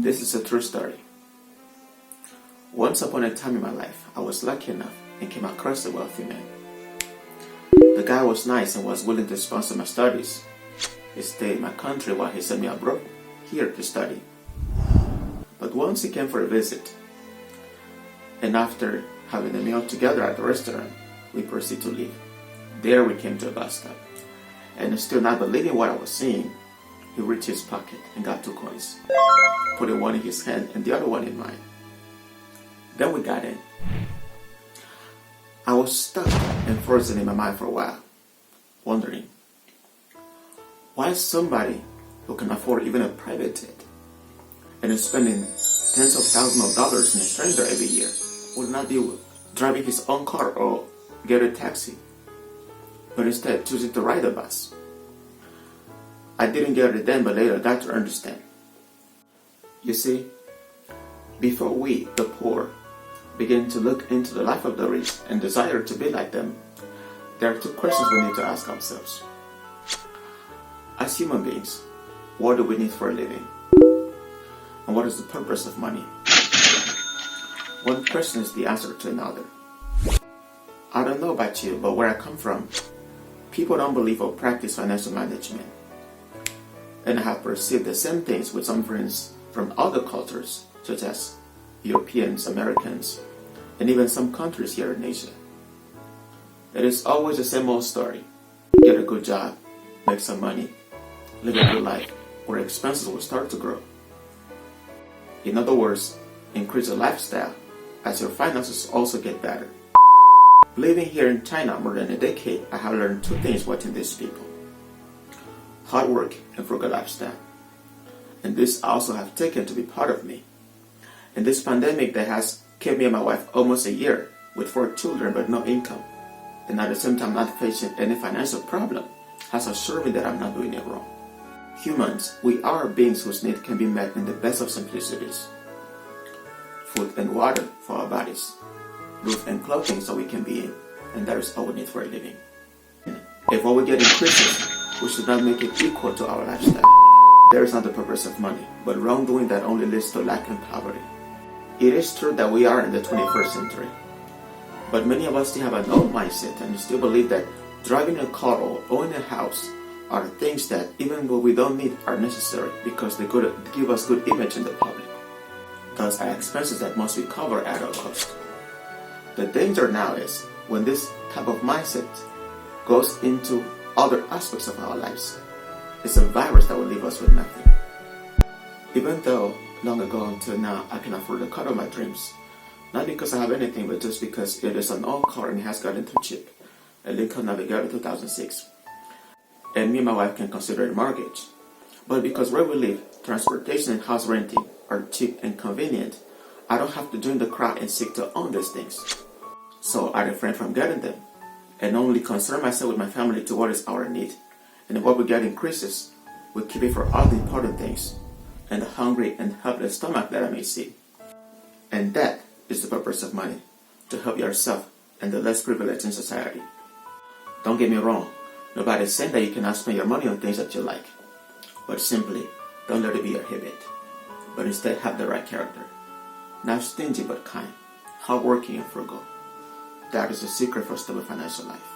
This is a true story. Once upon a time in my life, I was lucky enough and came across a wealthy man. The guy was nice and was willing to sponsor my studies. He stayed in my country while he sent me abroad, here to study. But once he came for a visit, and after having a meal together at the restaurant, we proceeded to leave. There we came to a bus stop, and still not believing what I was seeing, he reached his pocket and got 2 coins, putting one in his hand and the other one in mine. Then we got in. I was stuck and frozen in my mind for a while, wondering, why somebody who can afford even a private jet and is spending tens of thousands of dollars in a stranger every year would not be driving his own car or get a taxi, but instead choosing to ride a bus. I didn't get it then, but later got to understand. You see, before we, the poor, begin to look into the life of the rich and desire to be like them, there are 2 questions we need to ask ourselves. As human beings, what do we need for a living? And what is the purpose of money? One question is the answer to another. I don't know about you, but where I come from, people don't believe or practice financial management. And I have perceived the same things with some friends from other cultures, such as Europeans, Americans, and even some countries here in Asia. It is always the same old story. Get a good job, make some money, live a good life, where expenses will start to grow. In other words, increase your lifestyle as your finances also get better. Living here in China more than a decade, I have learned 2 things watching these people: hard work and frugal lifestyle. And this I also have taken to be part of me. In this pandemic that has kept me and my wife almost a year with 4 children but no income, and at the same time not facing any financial problem, has assured me that I'm not doing it wrong. Humans, we are beings whose needs can be met in the best of simplicities. Food and water for our bodies, roof and clothing so we can be in, and that is all we need for a living. If what we get increases, we should not make it equal to our lifestyle. There is not the purpose of money, but wrongdoing that only leads to lack and poverty. It is true that we are in the 21st century, but many of us still have an old mindset and still believe that driving a car or owning a house are things that, even though we don't need, are necessary because they give us good image in the public. Thus are expenses that must be covered at all cost. The danger now is when this type of mindset goes into other aspects of our lives. It's a virus that will leave us with nothing. Even though long ago until now I can afford the car of my dreams, not because I have anything, but just because it is an old car and it has gotten too cheap, a Lincoln Navigator 2006, and me and my wife can consider it a mortgage. But because where we live, transportation and house renting are cheap and convenient, I don't have to join the crowd and seek to own these things. So I refrain from getting them, and only concern myself with my family to what is our need. And what we get increases, we keep it for all the important things, and the hungry and helpless stomach that I may see. And that is the purpose of money, to help yourself and the less privileged in society. Don't get me wrong, nobody is saying that you cannot spend your money on things that you like, but simply don't let it be your habit, but instead have the right character. Not stingy but kind, hardworking and frugal. That is the secret for a stable financial life.